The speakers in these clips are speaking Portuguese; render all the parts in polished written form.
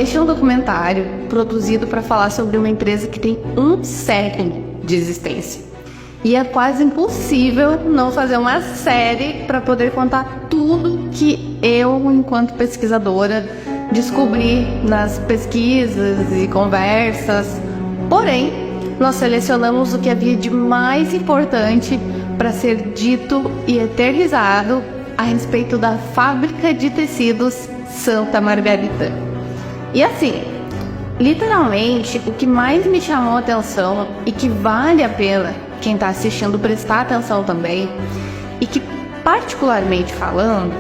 Este é um documentário produzido para falar sobre uma empresa que tem 1 século de existência. E é quase impossível não fazer uma série para poder contar tudo que eu, enquanto pesquisadora, descobri nas pesquisas e conversas. Porém, nós selecionamos o que havia de mais importante para ser dito e eternizado a respeito da fábrica de tecidos Santa Margarida. E assim, literalmente, o que mais me chamou a atenção e que vale a pena quem está assistindo prestar atenção também, e que, particularmente falando,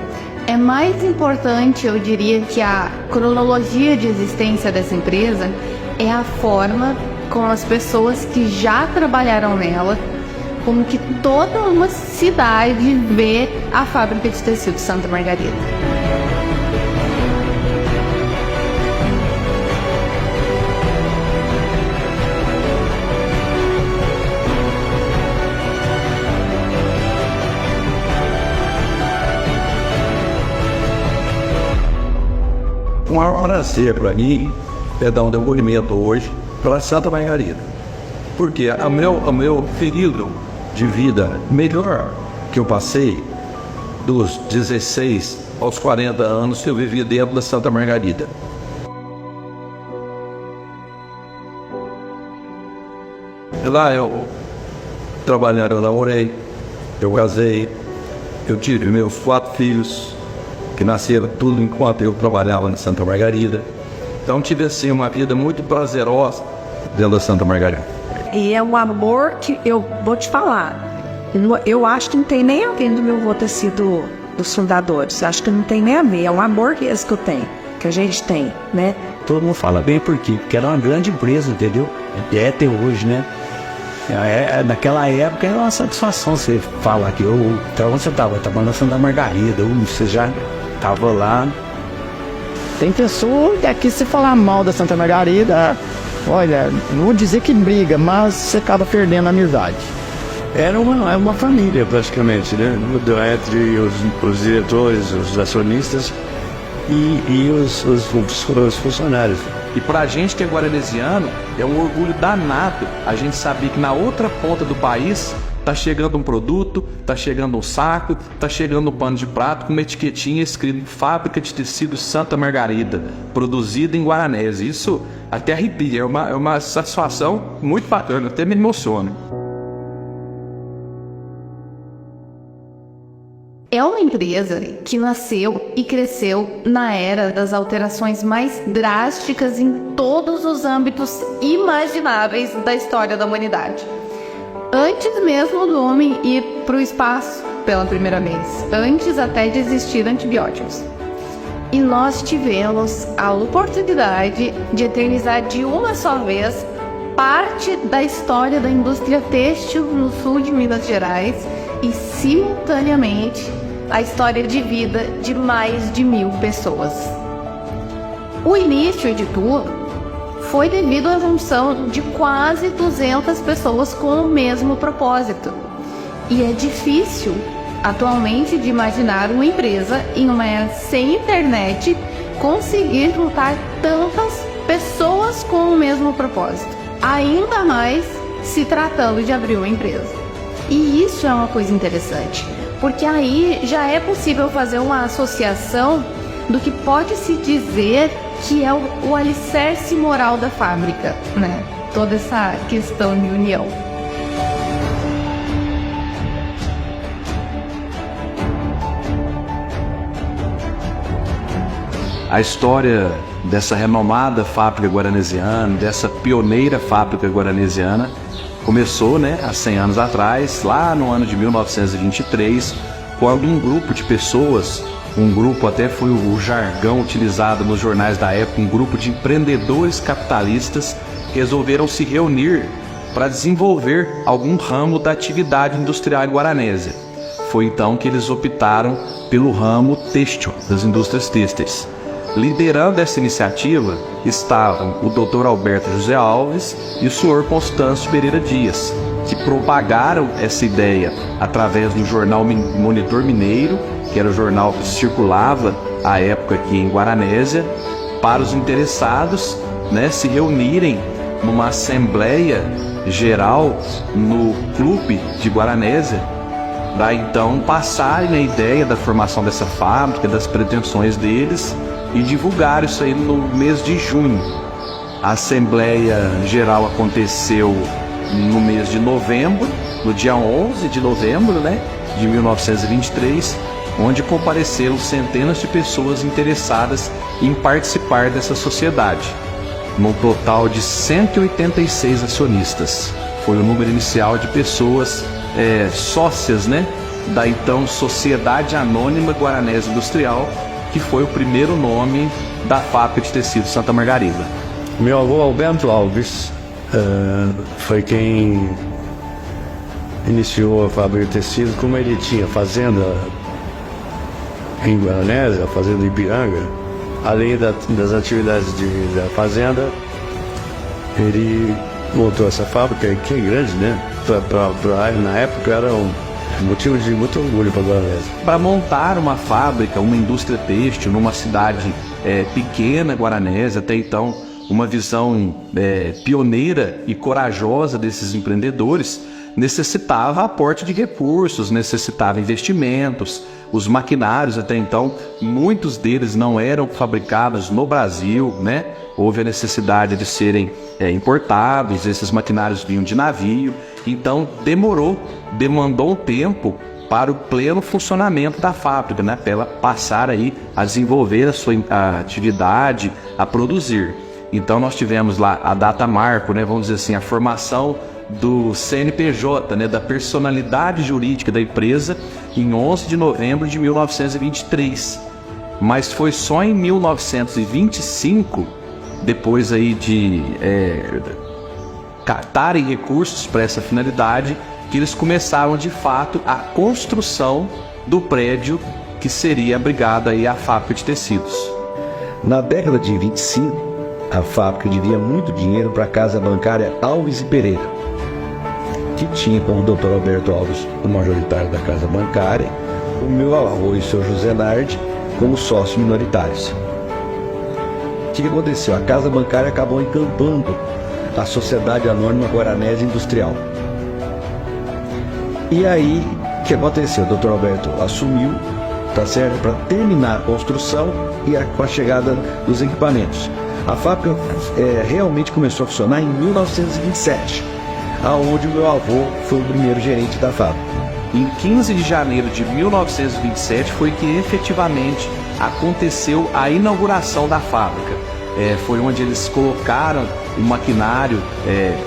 é mais importante, eu diria, que a cronologia de existência dessa empresa, é a forma como as pessoas que já trabalharam nela, como que toda uma cidade vê a fábrica de tecido Santa Margarida. Uma hora seca para mim é dar um depoimento hoje para Santa Margarida. Porque o meu período de vida melhor que eu passei, dos 16 aos 40 anos, que eu vivi dentro da Santa Margarida. Lá eu trabalhando, eu namorei, eu casei, eu tive meus 4 filhos, que nasceram tudo enquanto eu trabalhava na Santa Margarida. Então tive assim uma vida muito prazerosa dentro da Santa Margarida. E é um amor que eu vou te falar. Eu acho que não tem nem a ver do meu avô ter sido dos fundadores. Acho que não tem nem a ver. É um amor que esse que eu tenho, que a gente tem, né? Todo mundo fala bem por quê? Porque era uma grande empresa, entendeu? É até hoje, né? Naquela época era uma satisfação você falar que então você estava na Santa Margarida, você já estava lá. Tem pessoa que aqui, se falar mal da Santa Margarida, olha, não vou dizer que briga, mas você acaba perdendo a amizade. Era uma família praticamente, né? Entre os diretores, os acionistas e os funcionários. E pra gente que é guaranesiano, é um orgulho danado a gente saber que na outra ponta do país tá chegando um produto, tá chegando um saco, tá chegando um pano de prato com uma etiquetinha escrito Fábrica de Tecidos Santa Margarida, produzida em Guaranésia. Isso até arrepia, é uma satisfação muito bacana, até me emociona. É uma empresa que nasceu e cresceu na era das alterações mais drásticas em todos os âmbitos imagináveis da história da humanidade. Antes mesmo do homem ir para o espaço pela primeira vez, antes até de existir antibióticos. E nós tivemos a oportunidade de eternizar de uma só vez parte da história da indústria têxtil no sul de Minas Gerais e, simultaneamente, a história de vida de mais de 1000 pessoas. O início de tudo foi devido à junção de quase 200 pessoas com o mesmo propósito. E é difícil, atualmente, de imaginar uma empresa em uma era sem internet conseguir juntar tantas pessoas com o mesmo propósito, ainda mais se tratando de abrir uma empresa. E isso é uma coisa interessante, porque aí já é possível fazer uma associação do que pode-se dizer que é o alicerce moral da fábrica, né? Toda essa questão de união. A história dessa renomada fábrica guaranesiana, dessa pioneira fábrica guaranesiana, começou, né, há 100 anos atrás, lá no ano de 1923, quando um grupo de pessoas, um grupo, até foi o jargão utilizado nos jornais da época, um grupo de empreendedores capitalistas resolveram se reunir para desenvolver algum ramo da atividade industrial em Guaranésia. Foi então que eles optaram pelo ramo têxtil, das indústrias têxteis. Liderando essa iniciativa estavam o Dr. Alberto José Alves e o Sr. Constâncio Pereira Dias, que propagaram essa ideia através do jornal Monitor Mineiro, que era o jornal que circulava à época aqui em Guaranésia, para os interessados, né, se reunirem numa assembleia geral no clube de Guaranésia, para então passarem a ideia da formação dessa fábrica, das pretensões deles e divulgar isso aí no mês de junho. A assembleia geral aconteceu no mês de novembro, no dia 11 de novembro, né, de 1923, onde compareceram centenas de pessoas interessadas em participar dessa sociedade, num total de 186 acionistas. Foi o número inicial de pessoas sócias, né, da então Sociedade Anônima Guaranese Industrial, que foi o primeiro nome da fábrica de tecido Santa Margarida. Meu avô Alberto Alves foi quem iniciou a fábrica de tecido. Como ele tinha fazenda em Guaranésia, a fazenda Ipiranga, além das atividades da fazenda, ele montou essa fábrica, que é grande, né? Na época era um motivo de muito orgulho para Guaranésia. Para montar uma fábrica, uma indústria têxtil numa cidade pequena, Guaranésia, até então uma visão pioneira e corajosa desses empreendedores, necessitava aporte de recursos, necessitava investimentos. Os maquinários, até então, muitos deles não eram fabricados no Brasil, né? Houve a necessidade de serem importados, esses maquinários vinham de navio, então demandou um tempo para o pleno funcionamento da fábrica, né? Para ela passar aí a desenvolver a sua atividade, a produzir. Então nós tivemos lá a data marco, né? Vamos dizer assim, a formação do CNPJ, né, da personalidade jurídica da empresa, em 11 de novembro de 1923. Mas foi só em 1925, depois aí de captarem recursos para essa finalidade, que eles começaram de fato a construção do prédio que seria abrigado aí a fábrica de tecidos. Na década de 25, a fábrica devia muito dinheiro para a casa bancária Alves e Pereira, que tinha como Dr. Alberto Alves o majoritário da casa bancária, o meu avô e o seu José Nardi como sócios minoritários. O que aconteceu? A casa bancária acabou encampando a Sociedade Anônima Guaranese Industrial. E aí, o que aconteceu? O Dr. Alberto assumiu, tá certo, para terminar a construção e com a chegada dos equipamentos. A fábrica realmente começou a funcionar em 1927. aonde o meu avô foi o primeiro gerente da fábrica. Em 15 de janeiro de 1927 foi que efetivamente aconteceu a inauguração da fábrica. Foi onde eles colocaram o maquinário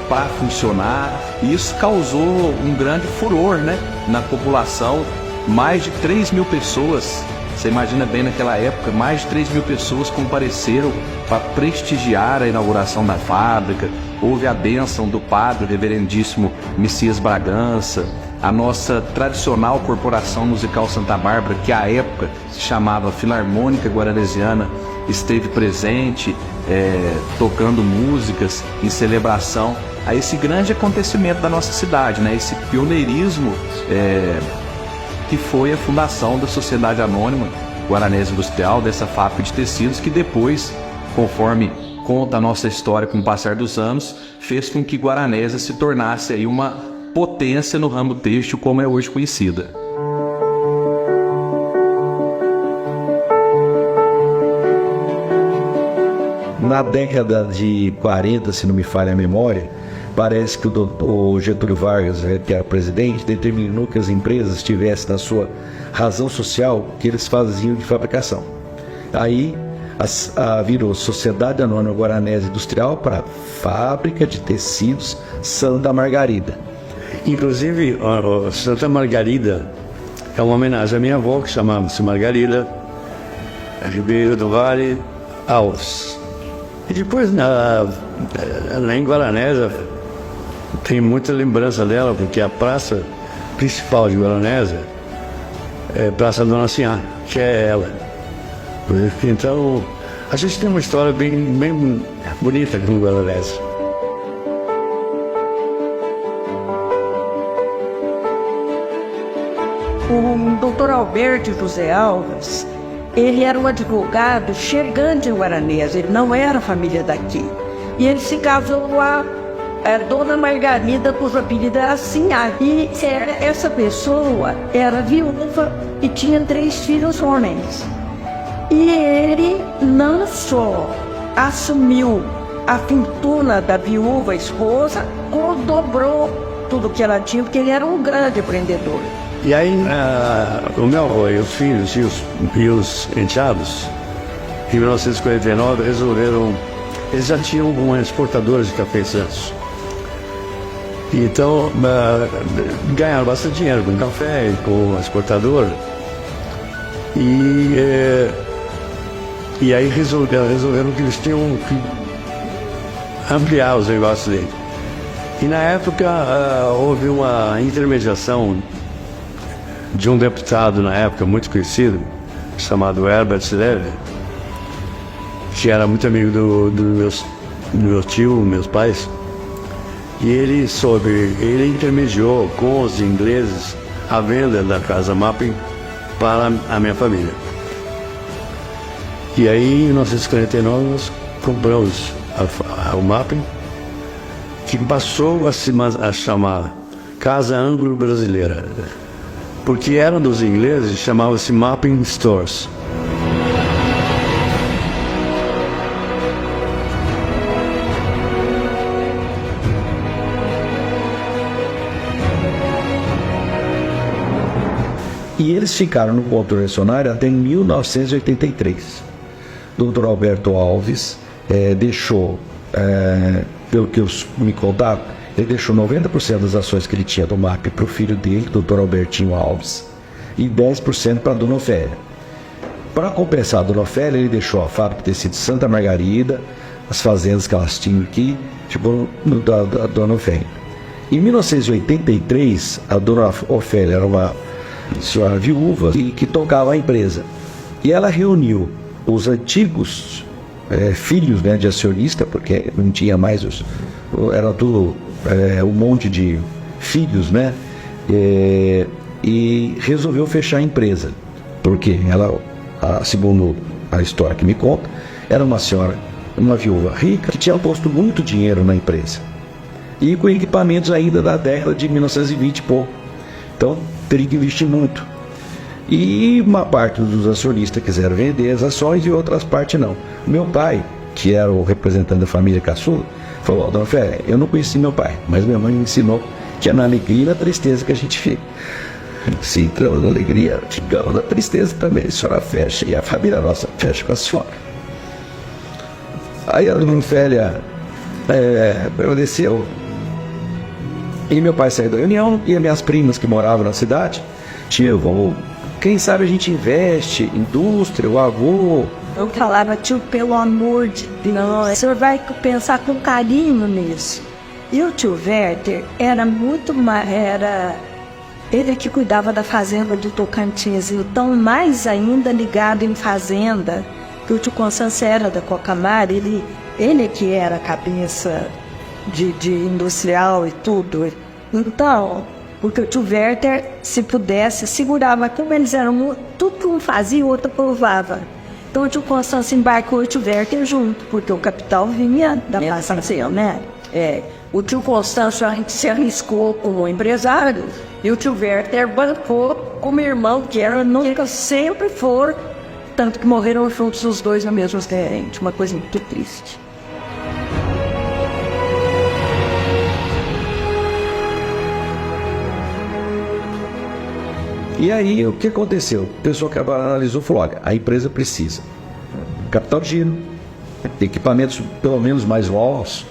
para funcionar, e isso causou um grande furor, né, na população. Mais de 3 mil pessoas, você imagina bem, naquela época, mais de 3 mil pessoas compareceram para prestigiar a inauguração da fábrica. Houve a bênção do padre, o reverendíssimo Messias Bragança, a nossa tradicional Corporação Musical Santa Bárbara, que à época se chamava Filarmônica Guaranesiana, esteve presente, tocando músicas em celebração a esse grande acontecimento da nossa cidade, né? Esse pioneirismo que foi a fundação da Sociedade Anônima Guaranese Industrial, dessa fábrica de tecidos, que depois, conforme conta a nossa história com o passar dos anos, fez com que Guaranésia se tornasse aí uma potência no ramo têxtil como é hoje conhecida. Na década de 40, se não me falha a memória, parece que o Getúlio Vargas, que era presidente, determinou que as empresas tivessem na sua razão social que eles faziam de fabricação. Aí virou Sociedade Anônima Guaranese Industrial para Fábrica de Tecidos Santa Margarida. Inclusive, Santa Margarida é uma homenagem à minha avó, que chamava-se Margarida Ribeiro do Vale Alves. E depois, lá em Guaranésia, tem muita lembrança dela, porque a praça principal de Guaranésia é Praça Dona Sinhá, que é ela. Então, a gente tem uma história bem bonita com Guaranésia. O Dr. Alberto José Alves, ele era um advogado chegante em Guaranês, ele não era família daqui. E ele se casou com a Dona Margarida, cujo apelido era Sinhá. E essa pessoa era viúva e tinha 3 filhos homens. E ele não só assumiu a fortuna da viúva esposa, como dobrou tudo que ela tinha, porque ele era um grande empreendedor. E aí, o meu avô e os filhos e os enteados, em 1949, resolveram. Eles já tinham exportadores de cafés antes. Então, ganharam bastante dinheiro com café e com a exportadora. E aí resolveram que eles tinham que ampliar os negócios dele. E na época houve uma intermediação de um deputado na época muito conhecido, chamado Herbert Levy, que era muito amigo do meu tio, meus pais. E ele intermediou com os ingleses a venda da casa Mapping para a minha família. E aí, em 1949, nós compramos o Mapping, que passou a chamar Casa Anglo-Brasileira, porque era dos ingleses, chamava-se Mapping Stores. E eles ficaram no ponto reacionário até 1983. Dr. Alberto Alves deixou, pelo que me contaram, ele deixou 90% das ações que ele tinha do MAP para o filho dele, Dr. Albertinho Alves, e 10% para a Dona Ofélia. Para compensar a Dona Ofélia, ele deixou a fábrica de tecido Santa Margarida, as fazendas que elas tinham aqui, tipo da Dona Ofélia. Em 1983, a Dona Ofélia era uma senhora viúva que tocava a empresa. E ela reuniu os antigos filhos, né, de acionista, porque não tinha mais era tudo um monte de filhos, né? E resolveu fechar a empresa, porque ela, segundo a história que me conta, era uma senhora, uma viúva rica, que tinha posto muito dinheiro na empresa, e com equipamentos ainda da década de 1920 e pouco. Então teria que investir muito. E uma parte dos acionistas quiseram vender as ações e outras partes não. Meu pai, que era o representante da família caçula, falou: Dona Ofélia, eu não conheci meu pai, mas minha mãe me ensinou que é na alegria e na tristeza que a gente fica. Se entramos na alegria, ficamos na tristeza também. A senhora fecha, e a família nossa fecha com a senhora. Aí a Dona Ofélia permaneceu. E meu pai saiu da reunião, e as minhas primas que moravam na cidade, tio, quem sabe a gente investe, indústria, o avô. Eu falava: tio, pelo amor de Deus, o senhor vai pensar com carinho nisso. E o tio Werther era muito mais, ele que cuidava da fazenda do Tocantins, então mais ainda ligado em fazenda, que o tio Constâncio era da Cocamar, ele que era a cabeça de industrial e tudo. Então, porque o tio Werther, se pudesse, segurava. Como eles eram, tudo que um fazia, o outro aprovava. Então o tio Constâncio embarcou o tio Werther junto, porque o capital vinha da fazenda, né? O tio Constâncio se arriscou como empresário, e o tio Werther bancou como irmão, que era, nunca sempre for, tanto que morreram juntos os dois no mesmo acidente. Uma coisa muito triste. E aí, o que aconteceu? O pessoal que analisou falou: olha, a empresa precisa capital de giro, equipamentos pelo menos mais novos.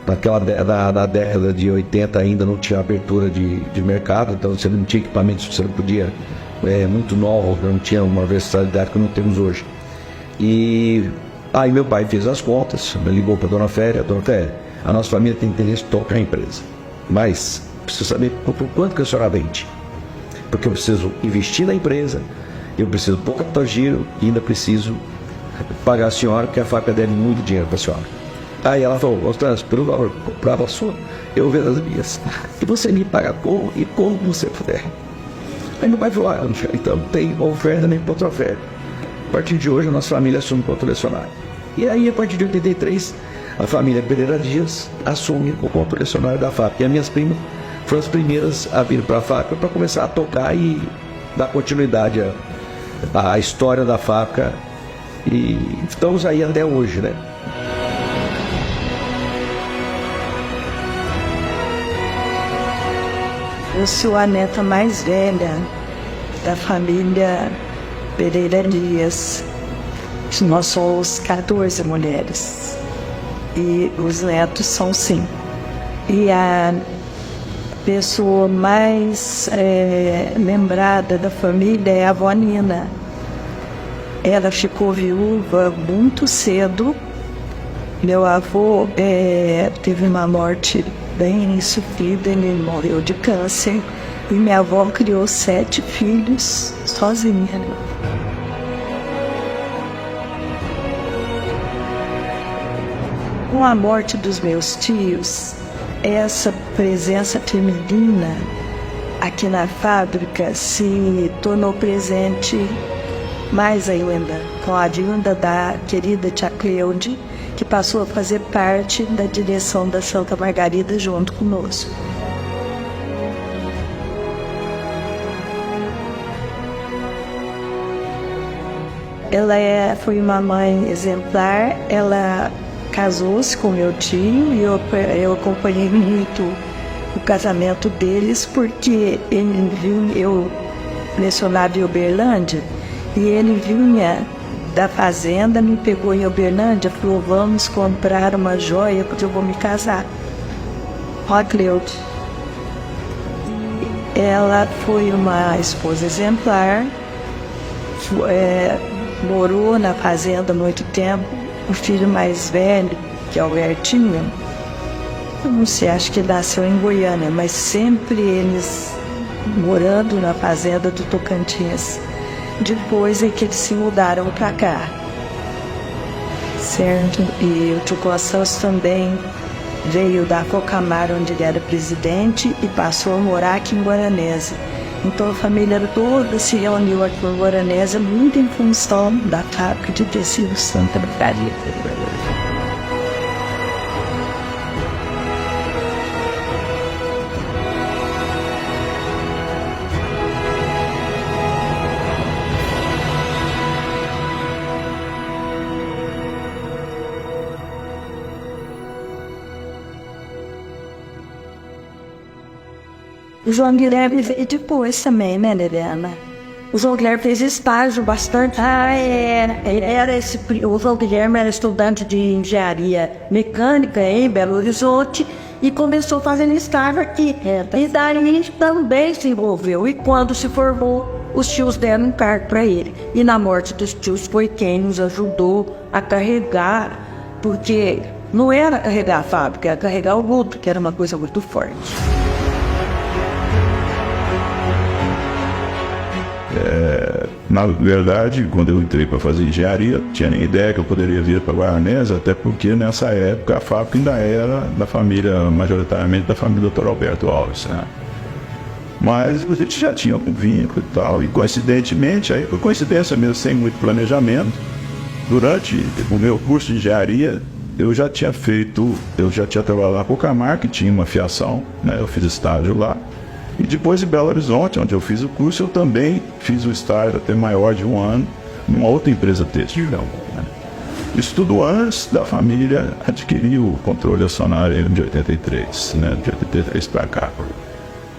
Na década de 80 ainda não tinha abertura de mercado, então você não tinha equipamentos, você não podia, muito novo, não tinha uma versatilidade que não temos hoje. E aí meu pai fez as contas, ligou para a Dona Ofélia: Dona Ofélia, a nossa família tem interesse em tocar a empresa, mas preciso saber por quanto que a senhora vende. Porque eu preciso investir na empresa, eu preciso pôr capital de giro e ainda preciso pagar a senhora, porque a fábrica deve muito dinheiro para a senhora. Aí ela falou: Constâncio, pelo valor que eu comprava a sua, eu vendo as minhas. E você me paga como e como você puder. Aí meu pai falou: então não tem oferta nem contra-oferta. A partir de hoje, a nossa família assume o controle acionário. E aí, a partir de 83, a família Pereira Dias assume o controle acionário da fábrica. E as minhas primas foram as primeiras a vir para a fábrica para começar a tocar e dar continuidade à história da fábrica. E estamos aí até hoje, né? Eu sou a neta mais velha da família Pereira Dias. Nós somos 14 mulheres e os netos são 5. E a pessoa mais lembrada da família é a avó Nina. Ela ficou viúva muito cedo. Meu avô teve uma morte bem sofrida, ele morreu de câncer. E minha avó criou 7 filhos sozinha. Com a morte dos meus tios, essa presença feminina aqui na fábrica se tornou presente mais ainda, com a vinda da querida tia Cleude, que passou a fazer parte da direção da Santa Margarida junto conosco. Ela foi uma mãe exemplar, ela casou-se com meu tio e eu acompanhei muito o casamento deles, porque ele viu, eu lecionava em Uberlândia, e ele vinha da fazenda, me pegou em Uberlândia, falou, vamos comprar uma joia porque eu vou me casar. Ó, Cleude. Ela foi uma esposa exemplar, morou na fazenda muito tempo. O filho mais velho, que é o Bertinho, eu não sei, acho que nasceu em Goiânia, mas sempre eles morando na fazenda do Tocantins. Depois é que eles se mudaram para cá, certo? E o tio Constâncio também veio da Cocamar, onde ele era presidente, e passou a morar aqui em Guaranésia. Então a família toda se reuniu aqui em Guaranésia, muito em função da fábrica de tecido Santa Margarida. O João Guilherme veio depois também, né, Liliana? O João Guilherme fez estágio bastante. O João Guilherme era estudante de engenharia mecânica em Belo Horizonte e começou fazendo estágio aqui. E daí também se envolveu. E quando se formou, os tios deram um cargo para ele. E na morte dos tios foi quem nos ajudou a carregar, porque não era carregar a fábrica, era carregar o luto, que era uma coisa muito forte. Na verdade, quando eu entrei para fazer engenharia, não tinha nem ideia que eu poderia vir para Guaranésia, até porque nessa época a fábrica ainda era da família, majoritariamente da família do Dr. Alberto Alves, né? Mas a gente já tinha um vínculo e tal, e coincidentemente, aí por coincidência mesmo, sem muito planejamento, durante o meu curso de engenharia, eu já tinha trabalhado lá com o Cocamar, que tinha uma fiação, né? Eu fiz estágio lá. E depois em Belo Horizonte, onde eu fiz o curso, eu também fiz o estágio até maior de 1 ano, numa outra empresa têxtil. Né? Isso tudo antes da família adquirir o controle acionário de 83, né? De 83 para cá.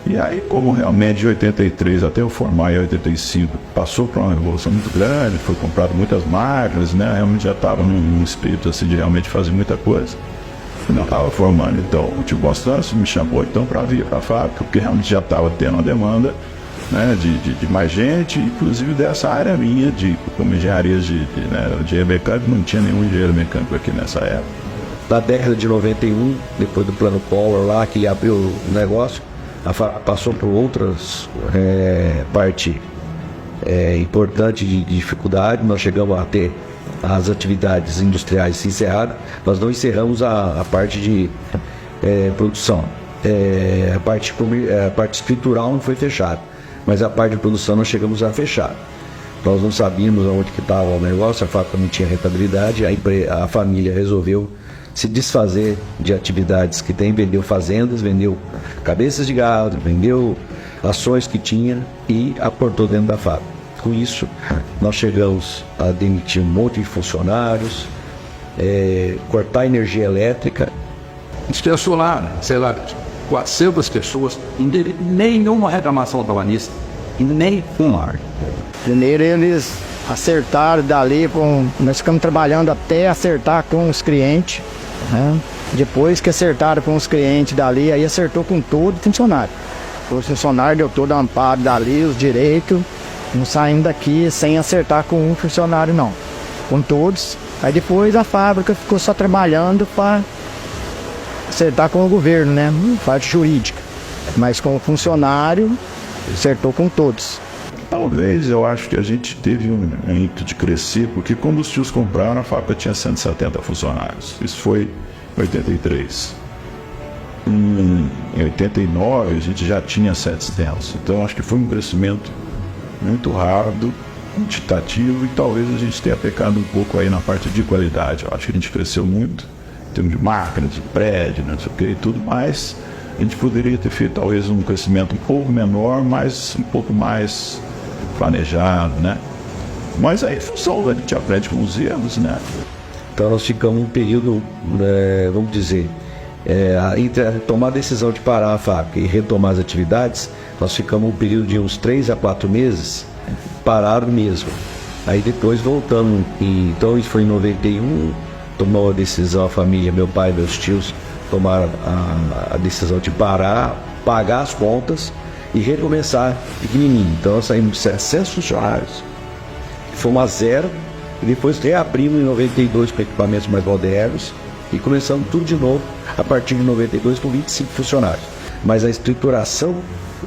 E aí, como realmente de 83 até eu formar em 85, passou por uma revolução muito grande, foi comprado muitas máquinas, né? Realmente já estava num espírito assim, de realmente fazer muita coisa. Não estava formando, então o tio Constâncio me chamou então para vir para a fábrica, porque realmente já estava tendo uma demanda, né, de mais gente, inclusive dessa área minha, como engenharia de engenheiro mecânico, não tinha nenhum engenheiro mecânico aqui nessa época. Na década de 91, depois do plano Collor lá, que abriu o negócio, a fábrica passou por outras parte importante de dificuldade. Nós chegamos a ter as atividades industriais encerradas, nós não encerramos a parte de produção. A parte escritural não foi fechada, mas a parte de produção nós chegamos a fechar. Nós não sabíamos onde que estava o negócio, a fábrica não tinha rentabilidade, a família resolveu se desfazer de atividades que tem, vendeu fazendas, vendeu cabeças de gado, vendeu ações que tinha e aportou dentro da fábrica. Com isso, nós chegamos a demitir um monte de funcionários, cortar a energia elétrica. Esqueceu lá, sei lá, 400 pessoas, não teve nenhuma reclamação trabalhista, nem um ar. Primeiro eles acertaram dali, nós ficamos trabalhando até acertar com os clientes, né? Depois que acertaram com os clientes dali, aí acertou com todo funcionário. O funcionário deu todo o amparo dali, os direitos, não saímos daqui sem acertar com um funcionário não, com todos. Aí depois a fábrica ficou só trabalhando para acertar com o governo, né? Parte jurídica. Mas com o funcionário, acertou com todos. Talvez eu acho que a gente teve um ímpeto de crescer, porque quando os tios compraram, a fábrica tinha 170 funcionários. Isso foi em 83. Em 89 a gente já tinha 700. Então acho que foi um crescimento muito rápido, quantitativo, e talvez a gente tenha pecado um pouco aí na parte de qualidade. Eu acho que a gente cresceu muito em termos de máquinas, de prédio, não sei o que e tudo mais. A gente poderia ter feito talvez um crescimento um pouco menor, mas um pouco mais planejado, né? Mas aí só a gente aprende com os erros, né? Então nós ficamos um período, vamos dizer, entre tomar a decisão de parar a fábrica e retomar as atividades, nós ficamos um período de uns 3 a 4 meses parado mesmo. Aí depois voltamos, então isso foi em 91, tomou a decisão, a família, meu pai e meus tios tomaram a decisão de parar, pagar as contas e recomeçar pequenininho. Então nós saímos de 600 funcionários, fomos a 0, e depois reabrimos em 92 com equipamentos mais modernos e começamos tudo de novo a partir de 92 com 25 funcionários. Mas a estruturação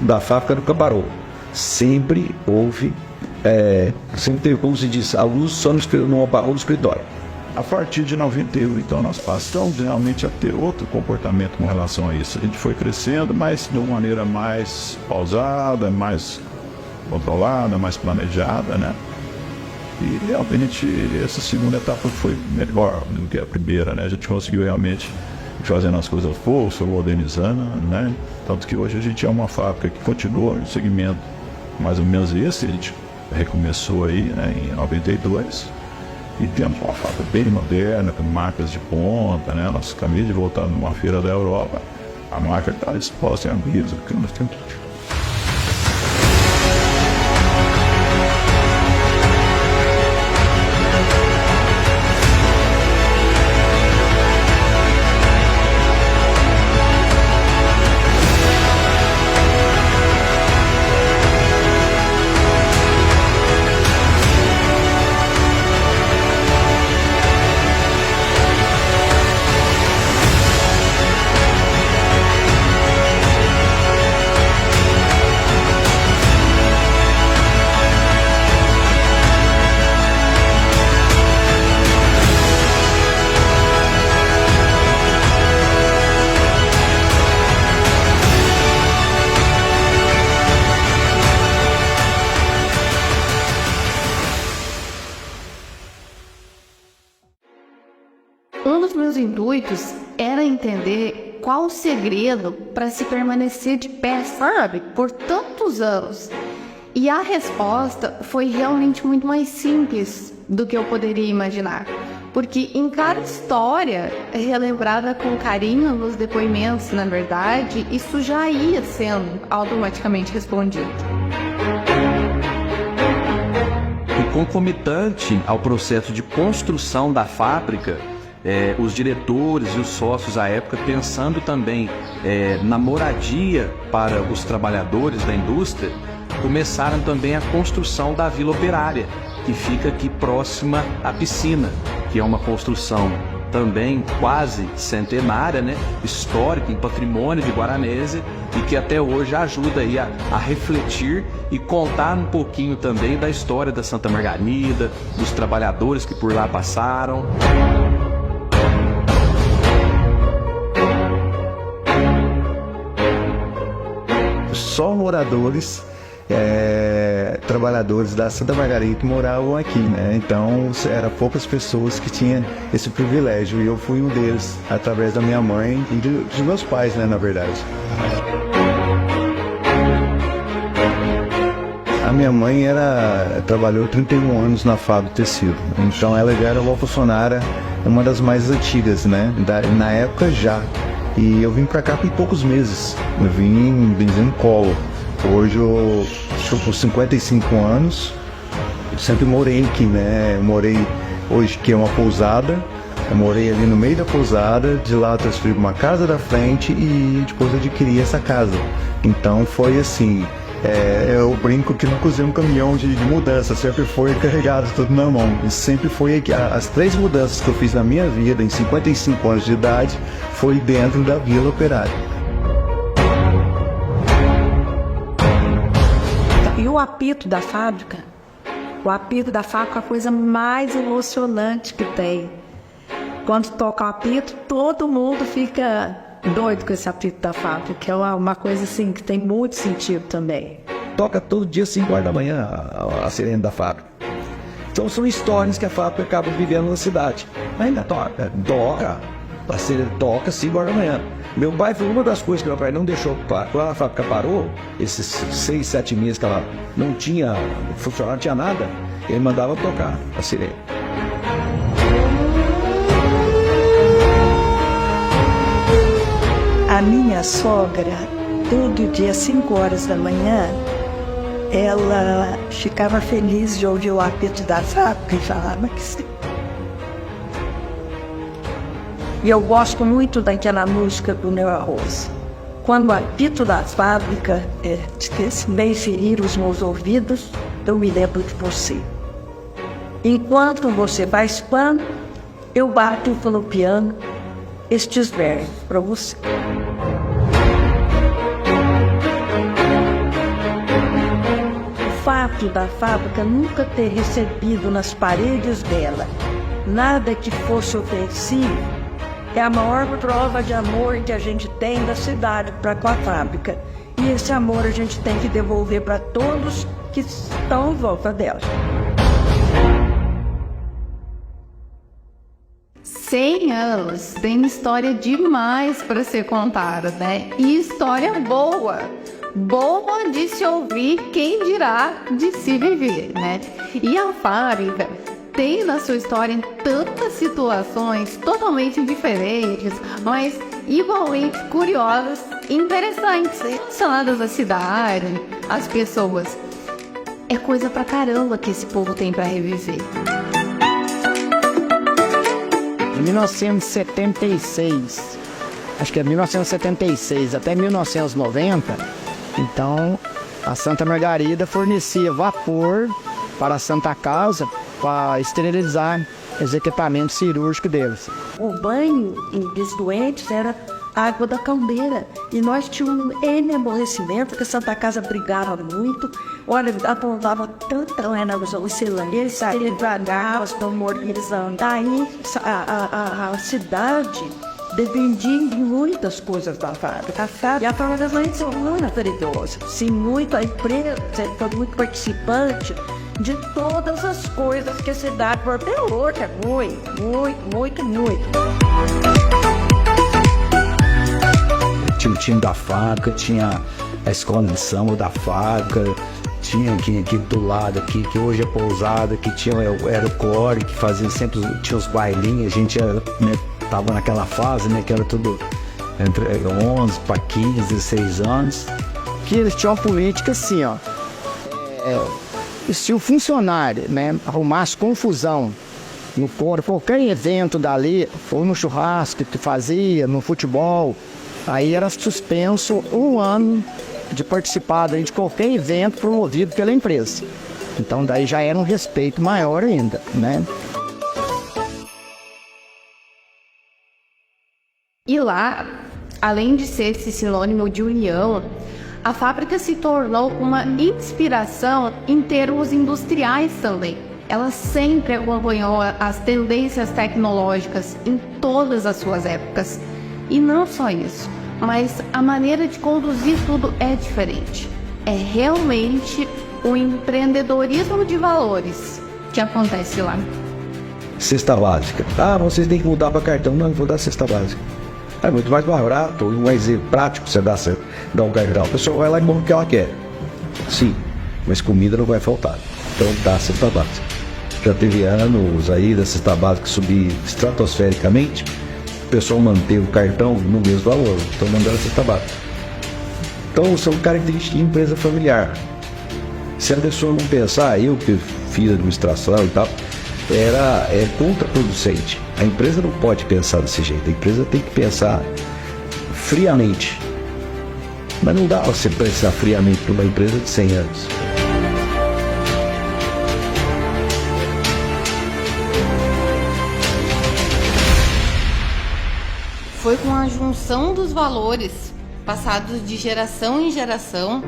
da fábrica nunca parou. Sempre houve, sempre teve, como se diz, a luz só não apagou no escritório. A partir de 91, então, nós passamos realmente a ter outro comportamento com relação a isso. A gente foi crescendo, mas de uma maneira mais pausada, mais controlada, mais planejada, né? E realmente essa segunda etapa foi melhor do que a primeira, né? A gente conseguiu realmente ir fazendo as coisas força, modernizando, né? Tanto que hoje a gente é uma fábrica que continua no segmento mais ou menos esse, a gente recomeçou aí, né, em 92. E temos uma fábrica bem moderna, com marcas de ponta, né? Nós acabamos de voltar numa feira da Europa, a marca está exposta em aviso, porque nós temos... Um dos meus intuitos era entender qual o segredo para se permanecer de pé, sabe, por tantos anos. E a resposta foi realmente muito mais simples do que eu poderia imaginar. Porque em cada história relembrada com carinho nos depoimentos, na verdade, isso já ia sendo automaticamente respondido. E concomitante ao processo de construção da fábrica, os diretores e os sócios à época pensando também na moradia para os trabalhadores da indústria, começaram também a construção da Vila Operária, que fica aqui próxima à piscina, que é uma construção também quase centenária, né? Histórica, em patrimônio de Guaranese, e que até hoje ajuda aí a refletir e contar um pouquinho também da história da Santa Margarida, dos trabalhadores que por lá passaram. Só moradores trabalhadores da Santa Margarida que moravam aqui, né? Então eram poucas pessoas que tinham esse privilégio e eu fui um deles através da minha mãe e dos meus pais, né, na verdade. A minha mãe trabalhou 31 anos na fábrica de tecido, então ela já era uma funcionária, uma das mais antigas, né? Na época já. E eu vim pra cá com poucos meses, eu vim dizendo colo. Hoje eu estou com 55 anos, eu sempre morei aqui, né? Eu morei hoje que é uma pousada, eu morei ali no meio da pousada, de lá eu transferi para uma casa da frente e depois eu adquiri essa casa. Então foi assim. Eu brinco que nunca usei um caminhão de mudança, sempre foi carregado tudo na mão. E sempre foi as 3 mudanças que eu fiz na minha vida, em 55 anos de idade, foi dentro da Vila Operária. E o apito da fábrica? O apito da fábrica é a coisa mais emocionante que tem. Quando toca o apito, todo mundo fica doido com esse apito da fábrica, que é uma coisa assim que tem muito sentido também. Toca todo dia 5 horas da manhã a sirene da fábrica. Então são histórias que a fábrica acaba vivendo na cidade. Mas ainda toca, a sirene toca 5 horas da manhã. Meu pai foi uma das coisas que meu pai não deixou claro. Quando a fábrica parou, esses 6, 7 meses que ela não tinha funcionário, não tinha nada, ele mandava tocar a sirene. A minha sogra, todo dia, 5 horas da manhã, ela ficava feliz de ouvir o apito da fábrica e falava que sim. E eu gosto muito daquela música do Meu Arroz. Quando o apito da fábrica bem ferir os meus ouvidos, eu me lembro de você. Enquanto você faz pano, eu bato no piano estes versos para você. O fato da fábrica nunca ter recebido nas paredes dela nada que fosse ofensivo é a maior prova de amor que a gente tem da cidade para com a fábrica. E esse amor a gente tem que devolver para todos que estão em volta dela. 100 anos, tem história demais para ser contada, né? E história boa. Boa de se ouvir, quem dirá de se viver, né? E a fábrica tem na sua história tantas situações totalmente diferentes, mas igualmente curiosas e interessantes, relacionadas à cidade, às pessoas. É coisa pra caramba que esse povo tem pra reviver. Em 1976, acho que é 1976 até 1990, então a Santa Margarida fornecia vapor para a Santa Casa para esterilizar os equipamentos cirúrgicos deles. O banho dos doentes era água da caldeira. E nós tínhamos N aborrecimento, porque a Santa Casa brigava muito. Olha, apontava tanto os celaneiros, saíram devagar, os morridos andar. Aí a cidade dependia de muitas coisas da fábrica. E a fábrica foi muito perigosa. Sim, muito, a empresa foi muito participante de todas as coisas que a cidade protelou, que é muito. Tinha o time da fábrica, tinha a escola de samba da fábrica, tinha aqui do lado aqui, que hoje é pousada, que era o core, que fazia sempre, tinha os bailinhos, a gente tava naquela fase, né, que era tudo entre 11 para 15, 16 anos. Que eles tinham uma política assim, ó. Se o funcionário, né, arrumasse confusão no coro, qualquer evento dali, ou no churrasco que fazia, no futebol, aí era suspenso 1 ano de participar de qualquer evento promovido pela empresa. Então daí já era um respeito maior ainda, né? E lá, além de ser esse sinônimo de união, a fábrica se tornou uma inspiração em termos industriais também. Ela sempre acompanhou as tendências tecnológicas em todas as suas épocas. E não só isso, mas a maneira de conduzir tudo é diferente. É realmente o empreendedorismo de valores que acontece lá. Cesta básica. Ah, vocês têm que mudar para cartão. Não, eu vou dar cesta básica. É muito mais barato e mais prático você dar um cartão. A pessoa vai lá e compra o que ela quer. Sim, mas comida não vai faltar. Então dá cesta básica. Já teve anos aí da cesta básica subir estratosfericamente, o pessoal manteve o cartão no mesmo valor, então mandando a cesta básica. Então são características de empresa familiar. Se a pessoa não pensar, eu que fiz administração e tal, é contraproducente. A empresa não pode pensar desse jeito, a empresa tem que pensar friamente. Mas não dá você pensar friamente numa empresa de 100 anos. Foi com a junção dos valores passados de geração em geração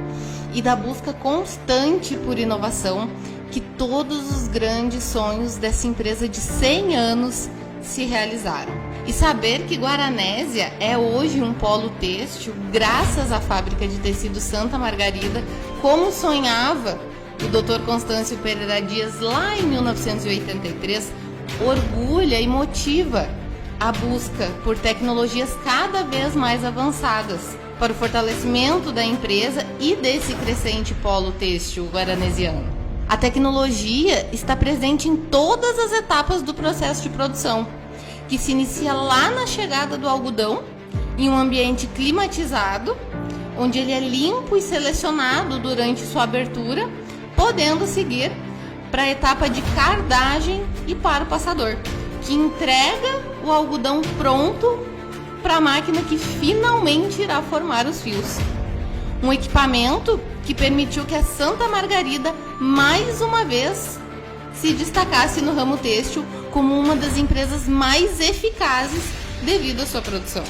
e da busca constante por inovação que todos os grandes sonhos dessa empresa de 100 anos se realizaram. E saber que Guaranésia é hoje um polo têxtil graças à fábrica de tecido Santa Margarida, como sonhava o Dr. Constâncio Pereira Dias lá em 1983, orgulha e motiva a busca por tecnologias cada vez mais avançadas para o fortalecimento da empresa e desse crescente polo têxtil guaranesiano. A tecnologia está presente em todas as etapas do processo de produção, que se inicia lá na chegada do algodão, em um ambiente climatizado, onde ele é limpo e selecionado durante sua abertura, podendo seguir para a etapa de cardagem e para o passador, que entrega o algodão pronto para a máquina que finalmente irá formar os fios. Um equipamento que permitiu que a Santa Margarida, mais uma vez, se destacasse no ramo têxtil como uma das empresas mais eficazes devido à sua produção.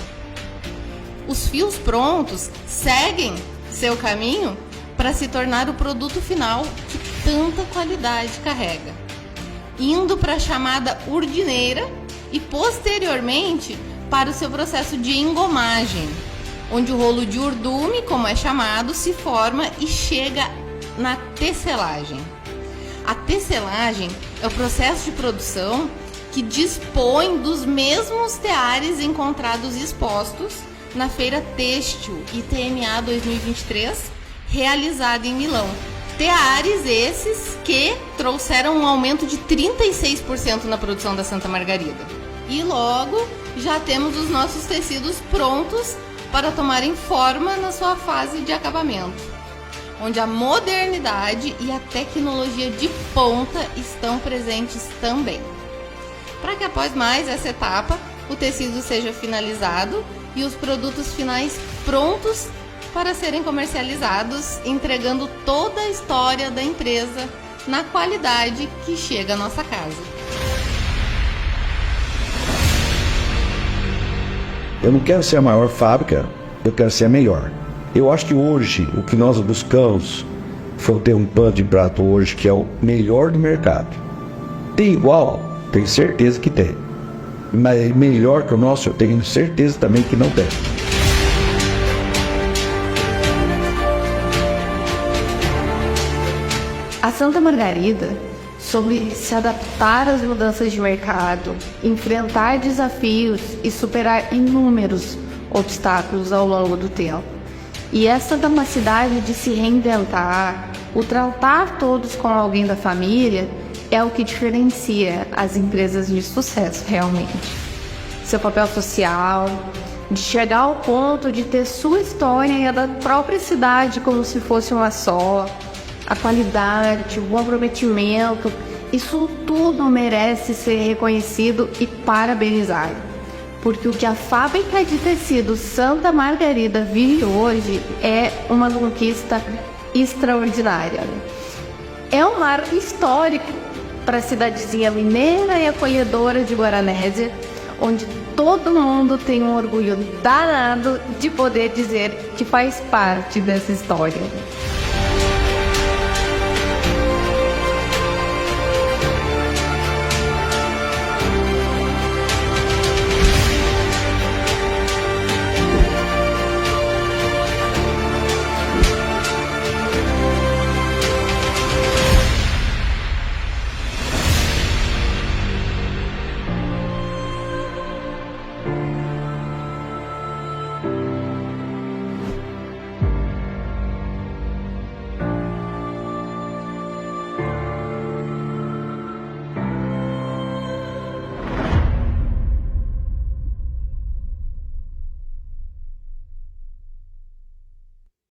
Os fios prontos seguem seu caminho para se tornar o produto final que tanta qualidade carrega, indo para a chamada urdineira e posteriormente para o seu processo de engomagem, onde o rolo de urdume, como é chamado, se forma e chega na tecelagem. A tecelagem é o processo de produção que dispõe dos mesmos teares encontrados expostos na Feira Têxtil ITMA 2023, realizada em Milão. Teares esses que trouxeram um aumento de 36% na produção da Santa Margarida. E logo já temos os nossos tecidos prontos para tomarem forma na sua fase de acabamento, onde a modernidade e a tecnologia de ponta estão presentes também. Para que após mais essa etapa, o tecido seja finalizado e os produtos finais prontos para serem comercializados, entregando toda a história da empresa na qualidade que chega à nossa casa. Eu não quero ser a maior fábrica, eu quero ser a melhor. Eu acho que hoje o que nós buscamos foi ter um pano de prato hoje que é o melhor do mercado. Tem igual? Tenho certeza que tem. Mas melhor que o nosso, eu tenho certeza também que não tem. A Santa Margarida soube se adaptar às mudanças de mercado, enfrentar desafios e superar inúmeros obstáculos ao longo do tempo. E essa capacidade de se reinventar, o tratar todos como alguém da família, é o que diferencia as empresas de sucesso realmente. Seu papel social, de chegar ao ponto de ter sua história e a da própria cidade como se fosse uma só, a qualidade, o comprometimento, isso tudo merece ser reconhecido e parabenizado. Porque o que a fábrica de tecido Santa Margarida vive hoje é uma conquista extraordinária. É um marco histórico para a cidadezinha mineira e acolhedora de Guaranésia, onde todo mundo tem um orgulho danado de poder dizer que faz parte dessa história.